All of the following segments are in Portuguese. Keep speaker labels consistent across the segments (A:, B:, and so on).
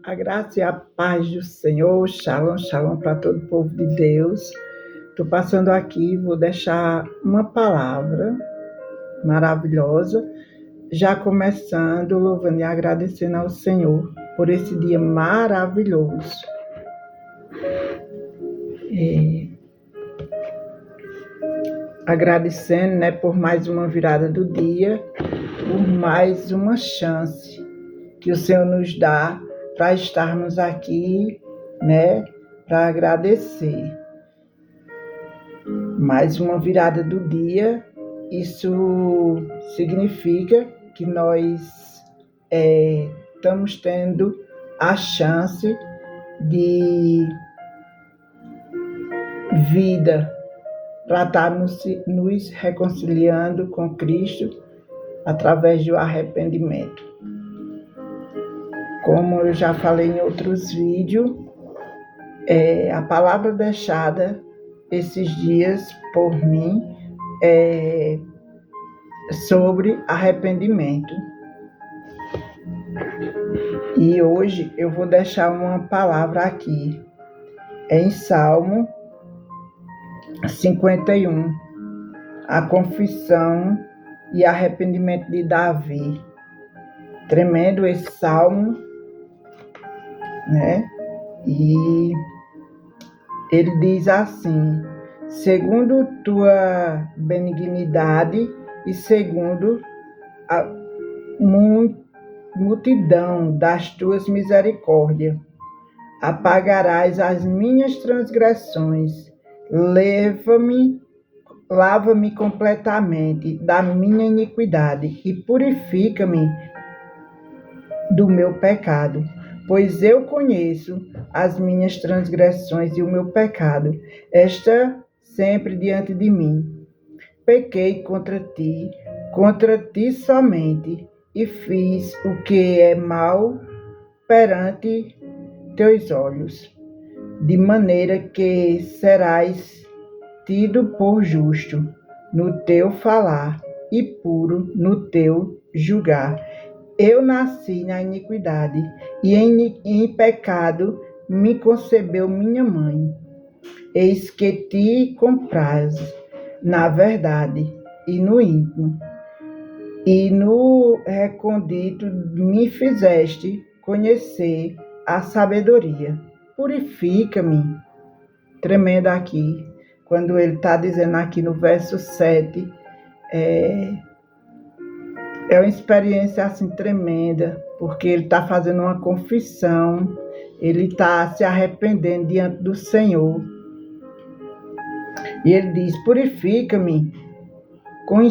A: A graça e a paz do Senhor, shalom, shalom para todo o povo de Deus. Estou passando aqui, vou deixar uma palavra maravilhosa, já começando, louvando e agradecendo ao Senhor por esse dia maravilhoso. Agradecendo, por mais uma virada do dia, por mais uma chance que o Senhor nos dá para estarmos aqui, para agradecer. Mais uma virada do dia, isso significa que nós estamos tendo a chance de vida para estarmos nos reconciliando com Cristo através do arrependimento. Como eu já falei em outros vídeos, a palavra deixada esses dias por mim é sobre arrependimento. E hoje eu vou deixar uma palavra aqui. É em Salmo 51, a confissão e arrependimento de Davi. Tremendo esse salmo, E ele diz assim: segundo tua benignidade e segundo a multidão das tuas misericórdias, apagarás as minhas transgressões, lava-me completamente da minha iniquidade e purifica-me do meu pecado, pois eu conheço as minhas transgressões e o meu pecado está sempre diante de mim. Pequei contra ti somente, e fiz o que é mal perante teus olhos, de maneira que serás tido por justo no teu falar e puro no teu julgar. Eu nasci na iniquidade, e em pecado me concebeu minha mãe. Eis que te comprazes na verdade e no íntimo, e no recôndito me fizeste conhecer a sabedoria. Purifica-me. Tremendo aqui, quando ele está dizendo aqui no verso 7, é uma experiência assim tremenda, porque ele está fazendo uma confissão, ele está se arrependendo diante do Senhor. E ele diz: purifica-me com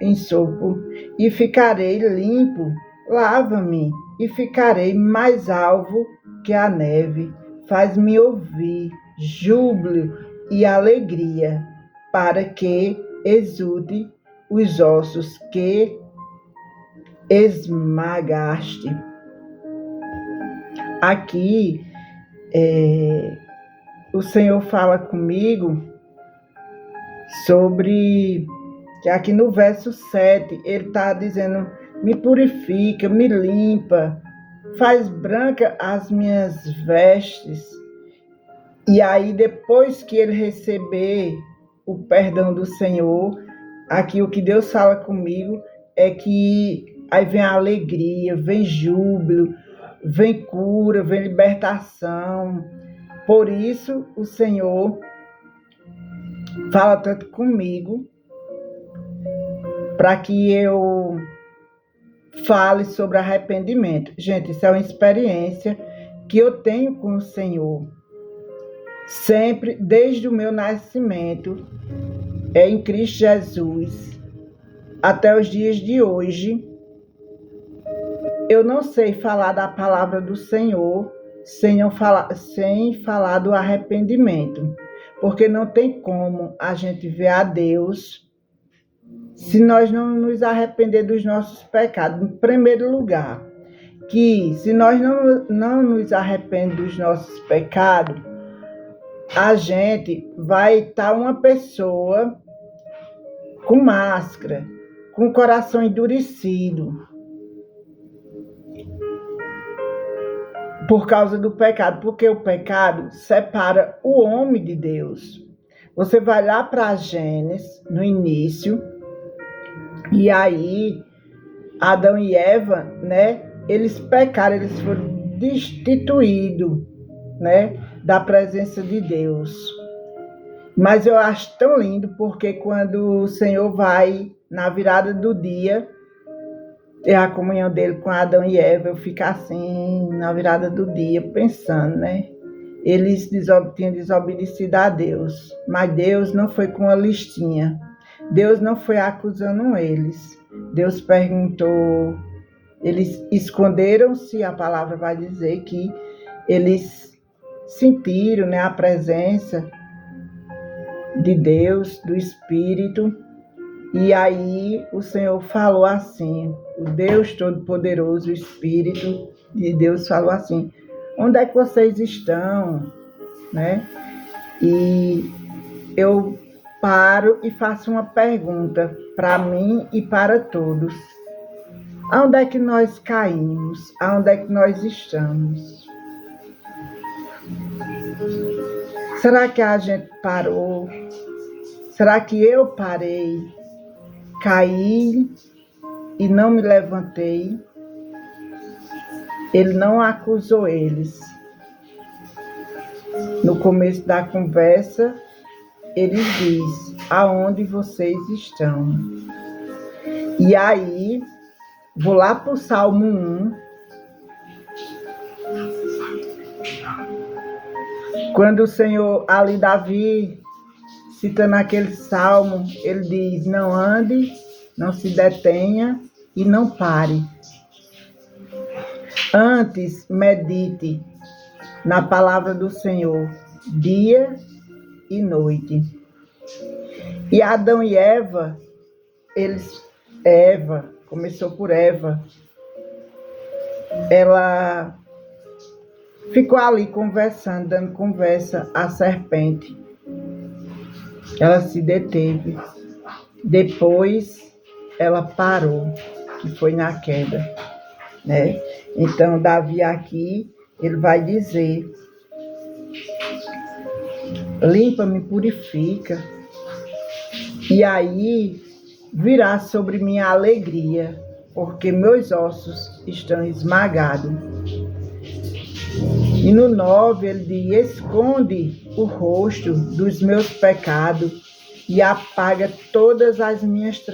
A: ensopo e ficarei limpo, lava-me e ficarei mais alvo que a neve. Faz-me ouvir júbilo e alegria, para que exulte os ossos que esmagaste. Aqui, o Senhor fala comigo sobre, que aqui no verso 7, ele está dizendo: me purifica, me limpa, faz branca as minhas vestes. E aí, depois que ele receber o perdão do Senhor, aqui o que Deus fala comigo é que aí vem a alegria, vem júbilo, vem cura, vem libertação. Por isso o Senhor fala tanto comigo, para que eu fale sobre arrependimento. Gente, isso é uma experiência que eu tenho com o Senhor. Sempre, desde o meu nascimento, em Cristo Jesus, até os dias de hoje, eu não sei falar da palavra do Senhor sem falar do arrependimento. Porque não tem como a gente ver a Deus se nós não nos arrepender dos nossos pecados. Em primeiro lugar, que se nós não nos arrependemos dos nossos pecados, a gente vai estar uma pessoa com máscara, com o coração endurecido. por causa do pecado, porque o pecado separa o homem de Deus. Você vai lá para Gênesis, no início, e aí Adão e Eva, né, eles pecaram, eles foram destituídos, né, da presença de Deus. Mas eu acho tão lindo, porque quando o Senhor vai na virada do dia, ter a comunhão dele com Adão e Eva, eu fico assim, na virada do dia, pensando, né? Eles tinham desobedecido a Deus, mas Deus não foi com uma listinha. Deus não foi acusando eles. Deus perguntou, eles esconderam-se, a palavra vai dizer que eles sentiram, né, a presença de Deus, do Espírito, e aí o Senhor falou assim, o Deus Todo-Poderoso, o Espírito de Deus falou assim, onde é que vocês estão? Né? E eu paro e faço uma pergunta para mim e para todos. Aonde é que nós caímos? Aonde é que nós estamos? Será que a gente parou? Será que eu parei? Caí e não me levantei? Ele não acusou eles. No começo da conversa, ele diz, aonde vocês estão? E aí, vou lá para o Salmo 1. Quando o Senhor, ali Davi, citando aquele salmo, ele diz, não ande, não se detenha e não pare. Antes, medite na palavra do Senhor, dia e noite. E Adão e Eva, começou por Eva, ela ficou ali conversando, dando conversa à serpente. Ela se deteve. Depois, ela parou, que foi na queda, né? Então, Davi aqui, ele vai dizer, limpa-me, purifica, e aí virá sobre mim a alegria, porque meus ossos estão esmagados. E no 9 ele diz, esconde o rosto dos meus pecados e apaga todas as minhas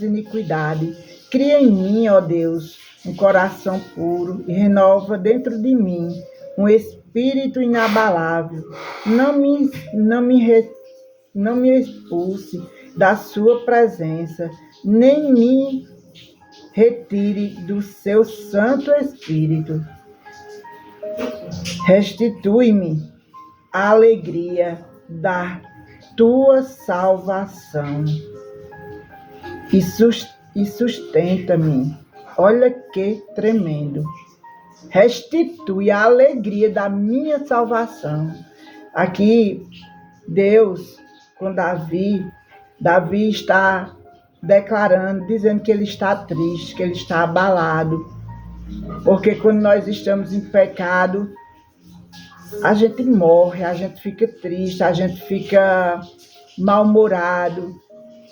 A: iniquidades. Cria em mim, ó Deus, um coração puro e renova dentro de mim um espírito inabalável. Não me expulse da sua presença, nem me retire do seu Santo Espírito. Restitui-me a alegria da tua salvação e sustenta-me. Olha que tremendo. Restitui a alegria da minha salvação. Aqui, Deus, com Davi está declarando, dizendo que ele está triste, que ele está abalado. Porque quando nós estamos em pecado, a gente morre, a gente fica triste, a gente fica mal-humorado,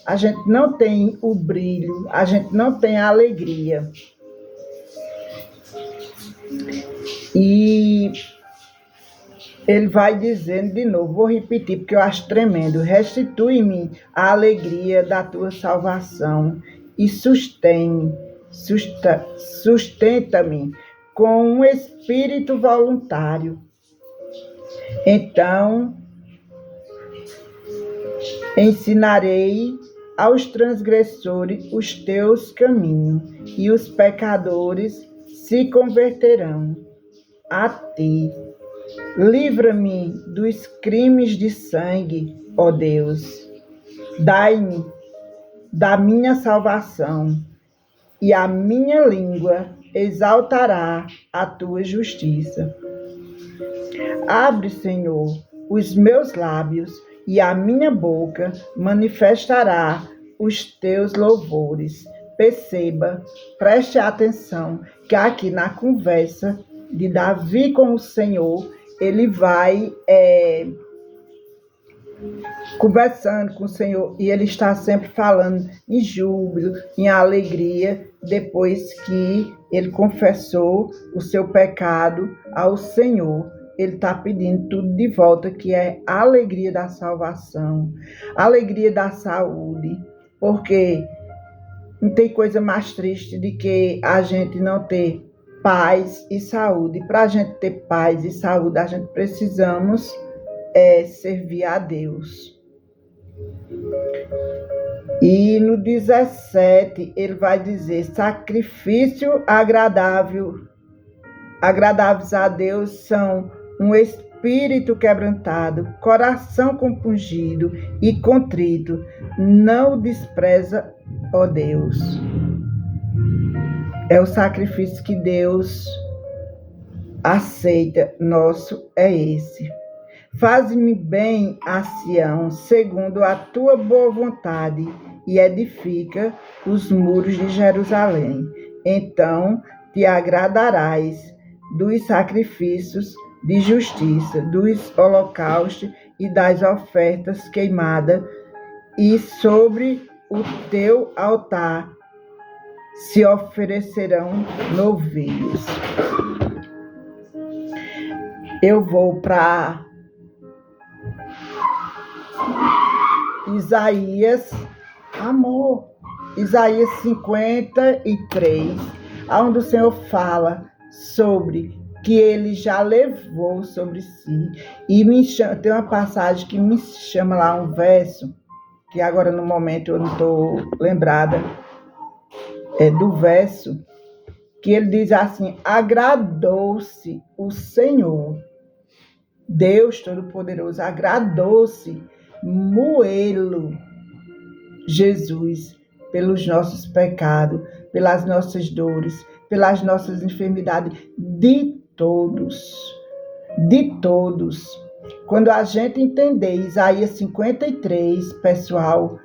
A: a gente não tem o brilho, a gente não tem a alegria. E ele vai dizendo de novo, vou repetir porque eu acho tremendo. Restitui-me a alegria da tua salvação e sustenta-me com um espírito voluntário. Então, ensinarei aos transgressores os teus caminhos, e os pecadores se converterão a ti. Livra-me dos crimes de sangue, ó Deus. Dai-me da minha salvação, e a minha língua exaltará a tua justiça. Abre, Senhor, os meus lábios, e a minha boca manifestará os teus louvores. perceba, preste atenção, que aqui na conversa de Davi com o Senhor, ele vai conversando com o Senhor e ele está sempre falando em júbilo, em alegria, depois que ele confessou o seu pecado ao Senhor. Ele está pedindo tudo de volta, que é a alegria da salvação, a alegria da saúde, porque não tem coisa mais triste do que a gente não ter paz e saúde. Para a gente ter paz e saúde, a gente precisamos servir a Deus. E no 17, ele vai dizer: sacrifício agradáveis a Deus são um espírito quebrantado, coração compungido e contrito. Não o despreza, ó Deus. É o sacrifício que Deus aceita, nosso é esse. Faze-me bem a Sião, segundo a tua boa vontade, e edifica os muros de Jerusalém. Então te agradarás dos sacrifícios de justiça, dos holocaustos e das ofertas queimadas, e sobre o teu altar se oferecerão novilhos. Eu vou para Isaías 53, onde o Senhor fala sobre que ele já levou sobre si. E tem uma passagem que me chama lá, um verso, que agora no momento eu não estou lembrada do verso, que ele diz assim: agradou-se o Senhor, Deus Todo-Poderoso, agradou-se moê-lo, Jesus, pelos nossos pecados, pelas nossas dores, pelas nossas enfermidades, de todos. Quando a gente entender Isaías 53, pessoal,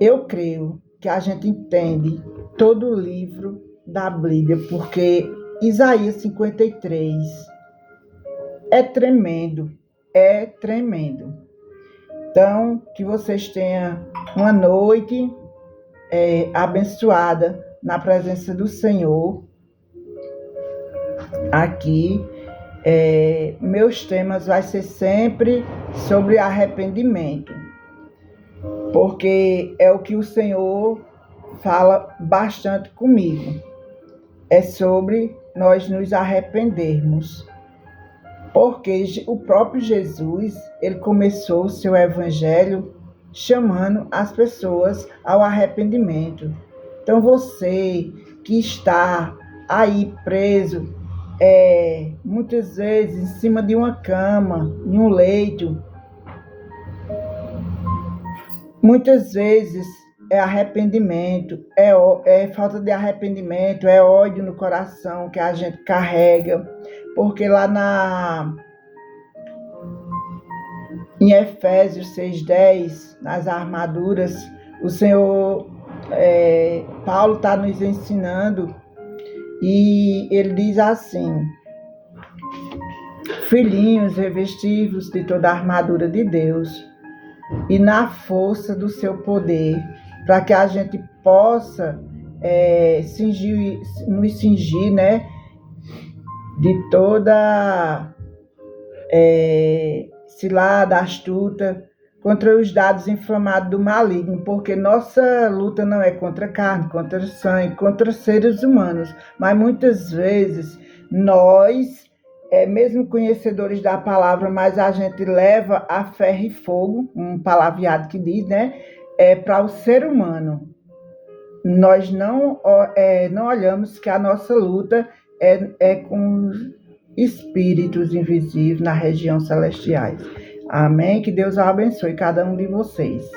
A: eu creio que a gente entende todo o livro da Bíblia, porque Isaías 53 é tremendo. Então, que vocês tenham uma noite abençoada na presença do Senhor. Aqui, meus temas vai ser sempre sobre arrependimento, porque é o que o Senhor fala bastante comigo. É sobre nós nos arrependermos. Porque o próprio Jesus, ele começou o seu evangelho chamando as pessoas ao arrependimento. Então você que está aí preso, muitas vezes em cima de uma cama, em um leito, muitas vezes é arrependimento, é falta de arrependimento, é ódio no coração que a gente carrega. Porque lá em Efésios 6:10, nas armaduras, o Senhor, Paulo está nos ensinando, e ele diz assim: filhinhos, revestivos de toda a armadura de Deus, e na força do seu poder, para que a gente possa nos cingir, né, de toda cilada, astuta, contra os dados inflamados do maligno, porque nossa luta não é contra carne, contra sangue, contra seres humanos, mas muitas vezes nós, mesmo conhecedores da palavra, mas a gente leva a ferro e fogo, um palavreado que diz, né, para o ser humano. Nós não olhamos que a nossa luta é com espíritos invisíveis na região celestiais. Amém? Que Deus abençoe cada um de vocês.